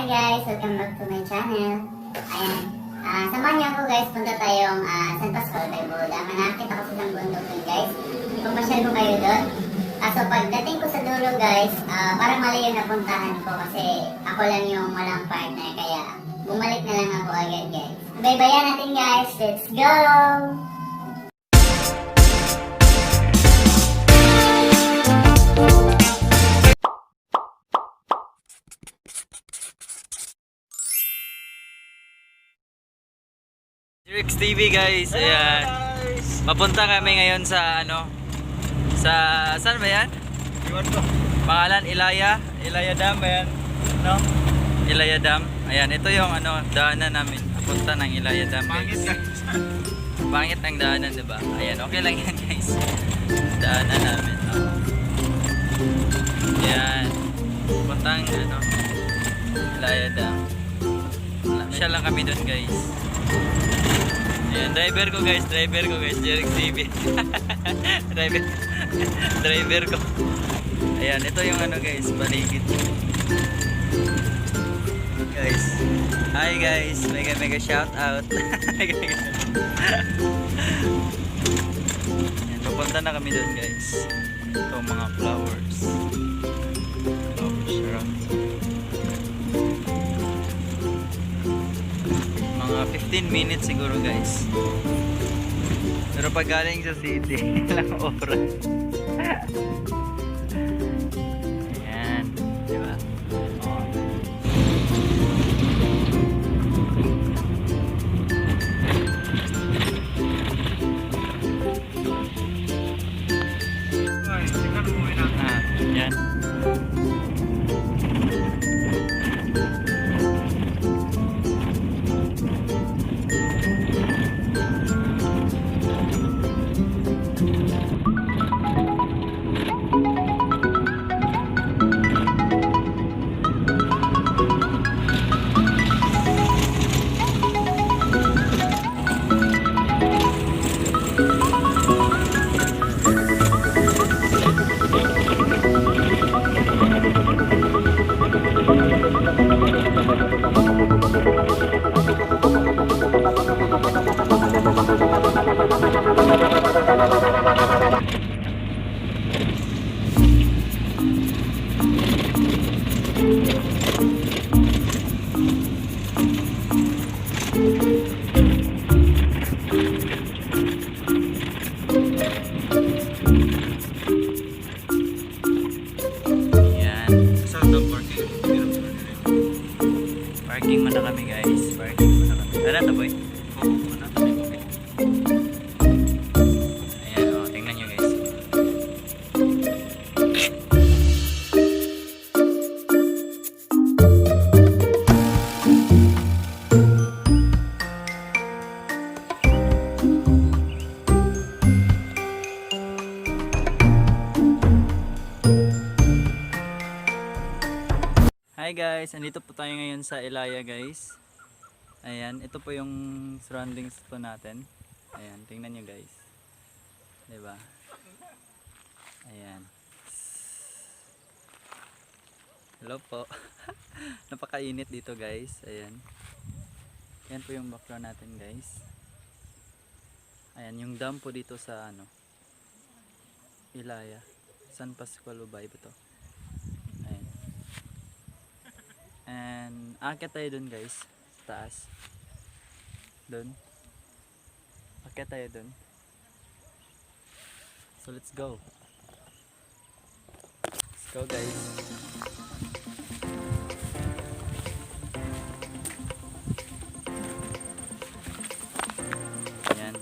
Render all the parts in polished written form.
Hi guys! Welcome back to my channel. Ayan. Samahan niyo ako guys. Punta tayong San Pascual by Bola. Manakit ako sa isang bundok dun guys. Pumasyal ko kayo doon. So pagdating ko sa dulo guys, parang mali yung napuntahan ko kasi ako lang yung walang partner. Kaya bumalik na lang ako agad guys. Baybayan natin guys. Let's go! Rex TV guys, ayan. Papunta kami ngayon sa saan ba yan? Pangalan Ilaya Dam ba yan? No? Ilaya Dam. Ayan, ito yung daanan namin. Papunta ng Ilaya Dam guys. Pangit ang daanan, diba? Ayan, okay lang yan guys. Daanan namin. Ayan. Papuntang Ilaya Dam. Siya lang kami dun guys. Ayan, driver ko guys, Rex TV. driver ko. Ayan, ito yung guys, paligid. Guys. Hi guys, mega shout out. Ayan, papunta na kami doon guys. Ito mga flowers. Mga 15 minutes siguro guys. Pero pag galing sa city, ilang oras. Ayan, diba? Ayan. Parking muna kami guys. Parking muna kami. Tara na boy. Muna kami. Ayan tingnan nyo guys. Hi guys, andito po tayo ngayon sa Ilaya guys. Ayan, ito po yung surroundings po natin. Ayan, tingnan nyo guys. Diba? Ayan. Hello po. Napakainit dito guys. Ayan. Ayan po yung background natin guys. Ayan, yung dam po dito sa Ilaya. San Pascual Ubay ba to? And akit tayo dun guys, sa taas. Dun. Akit tayo dun. So let's go. Let's go guys. Ayan.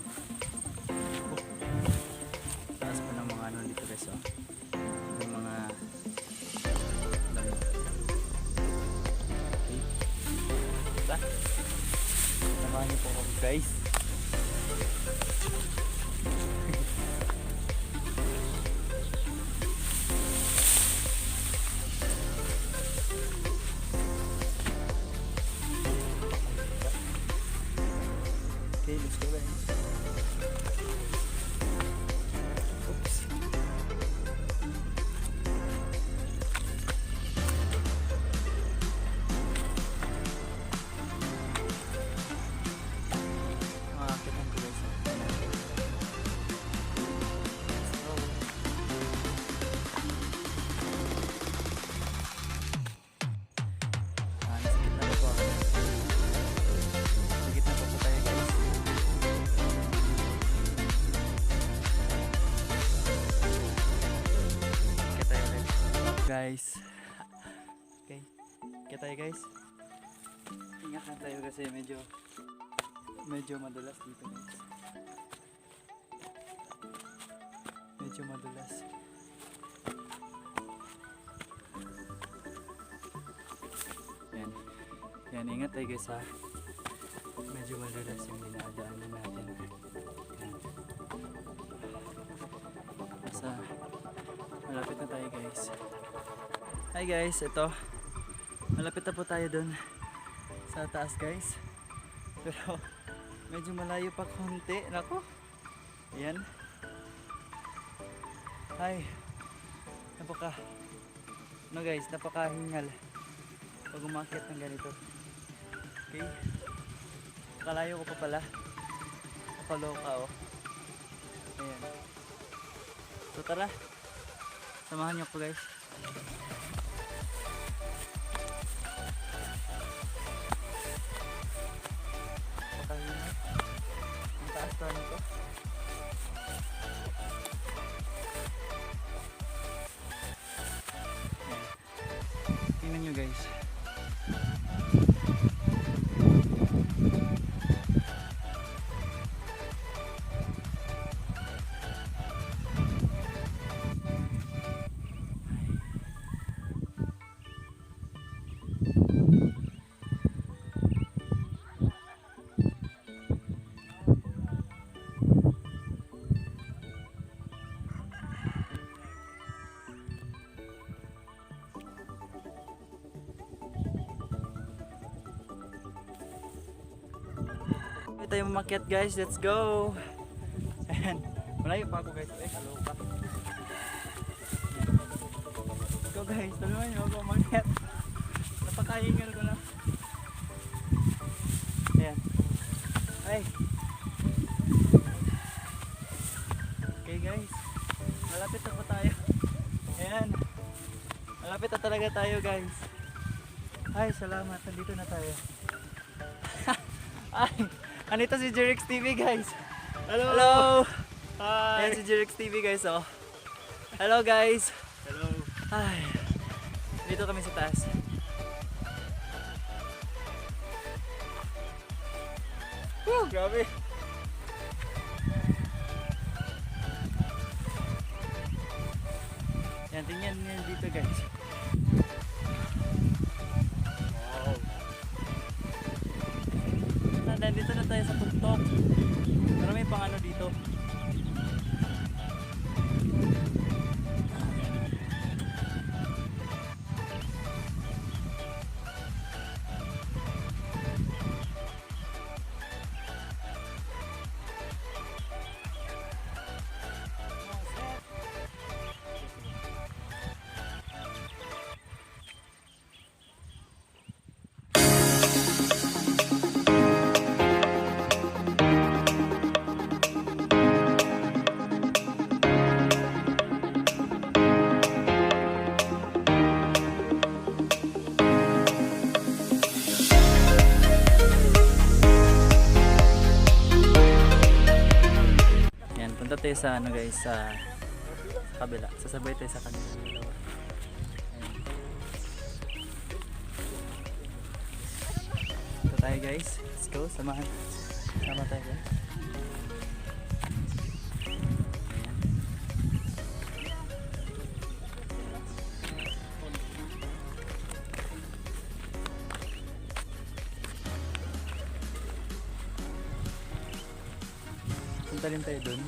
Taas pa ng mga dito guys yung mga samahan niyo po ako guys. Okay, let's go guys. Oops. guys. Okay. Kita tayo guys. Ingat lang tayo kasi medyo madulas dito guys. Medyo madulas. Yan. Yan, ingat tayo guys ha. Medyo madulas yung dinadaanan natin. Yan. Basta malapit na tayo guys. Hi guys, ito. Malapit na po tayo dun sa taas guys. Pero medyo malayo pa konti. Nako. Ayan. Hi. Napakahingal pag umakyat ng ganito. Okay. Kalayo ko pa pala. Nakaloka oh. Ayan. So tara. Samahan niyo po guys. Napakahingal. Ang taas pa nito. Tingnan nyo guys. Tayo umakyat guys, let's go. Ayan, malayo pa ako guys. Hello pa. Let's go guys, tulungan nyo ako umakyat. Napakahingal ko na. Ayan. Ay. Okay guys, malapit na po tayo. Ayan, malapit na talaga tayo guys. Ay, salamat, nandito na tayo. Ay, andito si Jerix TV guys. Hello! Hello! Hi! Ayan si Jerix TV guys oh. Hello guys! Hello! Ay, dito kami sa taas. Woo! Grabe! Yan, tingnan nyo dito guys. Nandito na tayo sa puntok. Pero may pang ano dito. Punta tayo sa ano guys, sa kabila. Sasabay tayo sa kanila. Ayan. Ito tayo guys. Let's go. Sama tayo guys. Ayan. Punta rin tayo dun.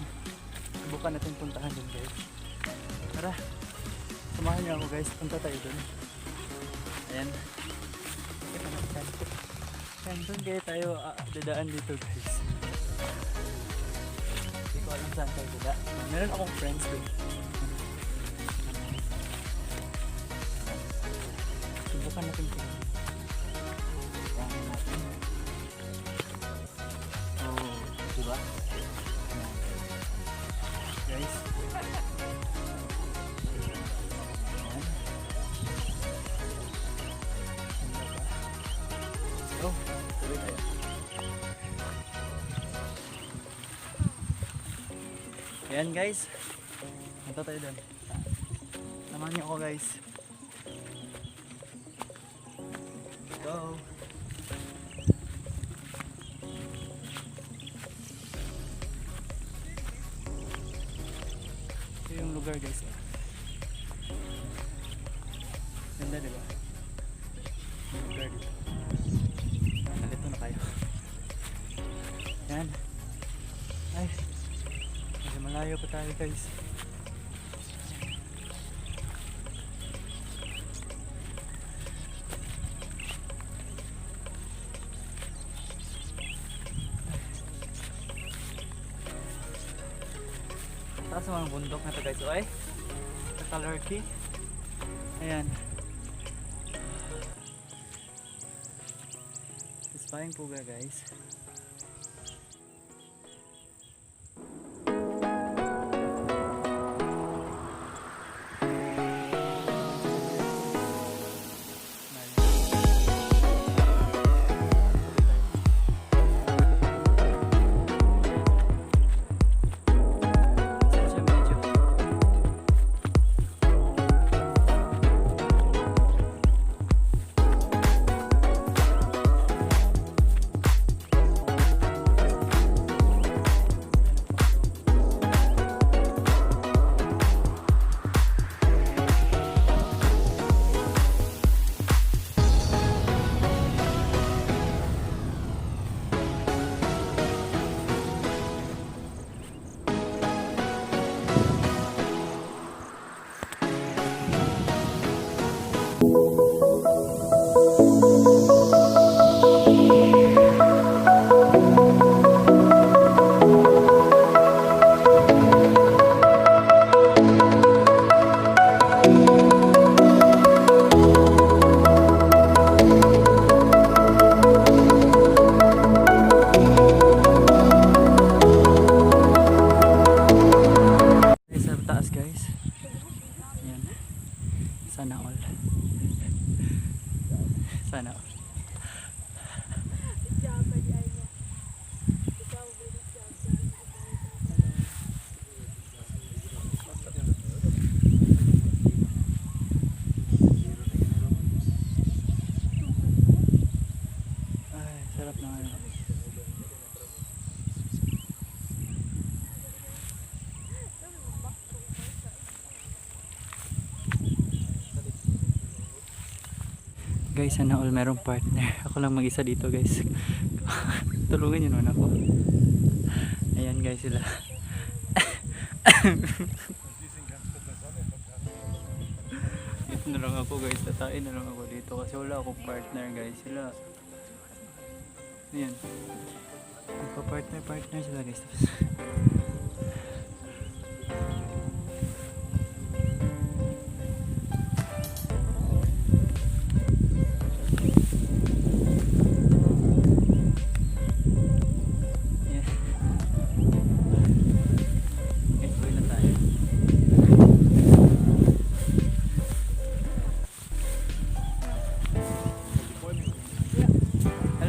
Subukan natin puntahan dun guys. Tara, samahan niyo ako guys, punta tayo dun. Ayan. Ayan, dun kaya tayo dadaan dito guys. Hindi ko alam saan tayo dada. Meron akong friends dun. Subukan natin puntahan. Ayan natin. Oh, diba? Guys. Oh, tuloy tayo. Ayan guys. Punta tayo doon. Samahan niyo ako guys. go. Ito yung lugar guys. Ganda diba? Yung lugar dito. Nalito na kayo. Yan. Ay. Medyo malayo pa tayo guys. Taas ng mga bundok na to guys. O ay, sa Talarki. Ayan. Ispahing puga guys. Sa taas guys. Ayan. Sana all. Sana all. Ay, sarap na ngayon. Guys, sana all merong partner. Ako lang mag-isa dito guys. Tulungan nyo naman ako. Ayan guys sila. Dito na lang ako guys. Tatain na lang ako dito kasi wala akong partner guys. Sila. Ayan. Magpa-partner sila guys.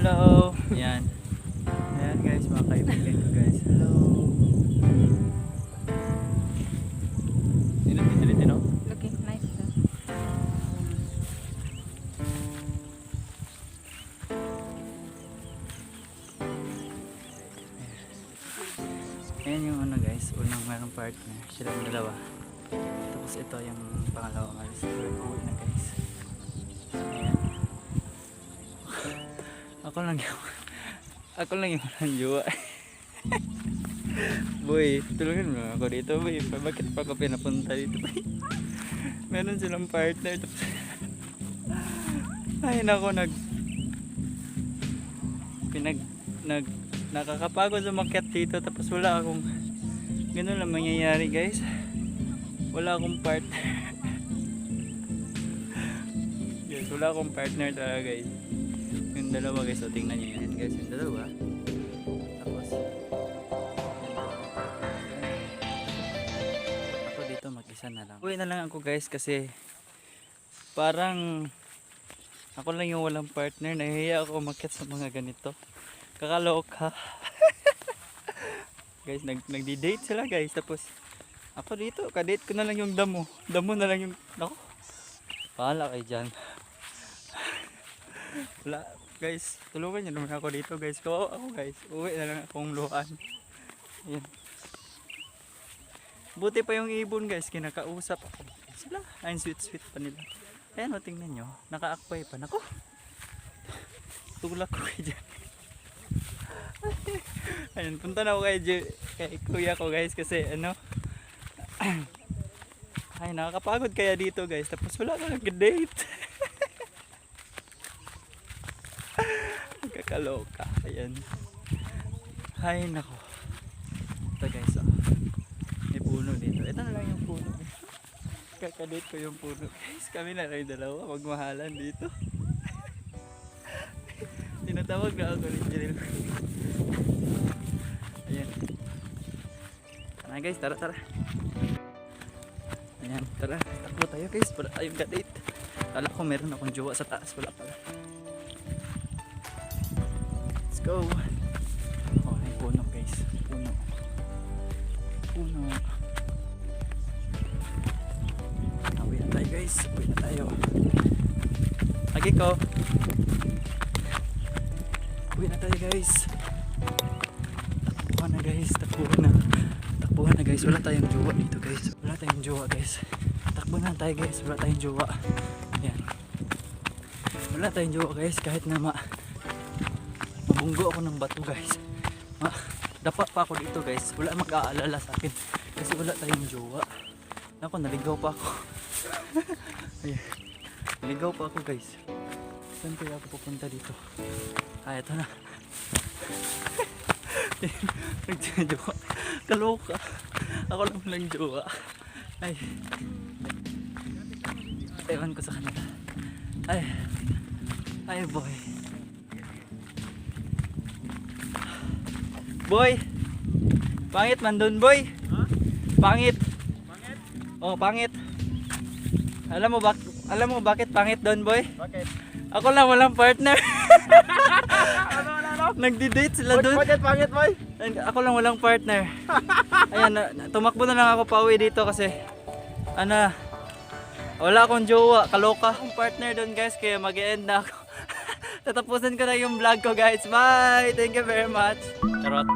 Hello! Yan. Ayan guys, mga kaibigan ko guys. Hello! Dito, no? Looking nice though. Ayan yung ano guys, unang merong partner. Sila yung dalawa. Tapos ito yung pangalawang alis. Uwi na guys. Ayan. Ako lang yung walang jowa. Boy, tulungan mo ako dito boy. Bakit pa ako pinapunta dito boy? Meron silang partner. Tapos ay nako nakakapagod umakyat dito tapos wala akong ganun lang mangyayari guys. Wala akong partner. Guys, wala akong partner talaga guys. Yung dalawa guys, so tingnan nyo yan guys, yung dalawa. Tapos ako dito mag-isa na lang. Uwi na lang ako guys kasi parang ako lang yung walang partner. Nahihiya ako umakyat sa mga ganito. Kakaloka. Guys, nagdi-date sila guys. Tapos ako dito, kadate ko na lang yung damo. Damo na lang yung, ako. Pahala kayo dyan. Wala, guys. Tulungan niyo naman ako dito, guys. Kawawa ako, guys. Uwi na lang akong luhaan. Ayan. Buti pa yung ibon, guys. Kinakausap ako. Sila, ay sweet pa nila. Ayan o, tingnan nyo. Nakaakpay pa. Nako. Tulak ko kayo dyan. Ayan, punta na ako kay kuya ko, guys. Kasi ano, ay, nakakapagod kaya dito, guys. Tapos wala ka nag-date. Kakaloka. Ayan. Ay, nako. Ito, guys. Oh. May puno dito. Ito na lang yung puno. Kakadate ko yung puno. Guys, kami na kayo dalawa. Magmahalan dito. Tinatawag na ako ni Jill. Ayan. Tara, guys. Tara, tara. Ayan, tara. Takbo tayo, guys. Para tayong ka-date. Kala ko meron akong jowa sa taas. Wala pala. Let's go. Oh, may puno, guys. Puno. Puno. Uwi na tayo, guys. Uwi na tayo. Lagi ko. Uwi na tayo, guys. Takbuhan na, guys. Takbuhan na. Takbuhan na, guys. Wala tayong jowa dito, guys. Wala tayong jowa, guys. Takbo na tayo, guys. Wala tayong jowa. Ayan. Wala tayong jowa, guys. Kahit na mabunggo ako ng bato, guys. Dapat pa ako dito, guys. Wala mag-aalala sa akin. Kasi wala tayong jowa. Ako, naligaw pa ako. Ayan. Naligaw pa ako, guys. Saan kaya ako pupunta dito? Ah, eto na. Nagjowa. Kaloka. Ako lang jowa. Ay. Ewan ko sa kanila. Ay. Ay, boy. Boy. Pangit man dun, boy. Huh? Pangit. Pangit? Oh, pangit. Alam mo bakit pangit dun, boy? Bakit? Ako lang walang partner. Nagdi-date sila dun. Bakit pangit, boy? Ako lang walang partner. Ayan, tumakbo na lang ako pauwi dito kasi wala akong jowa. Kaloka akong partner dun, guys. Kaya mag-e-end na ako. Tatapusin ko na yung vlog ko, guys. Bye! Thank you very much. Charot.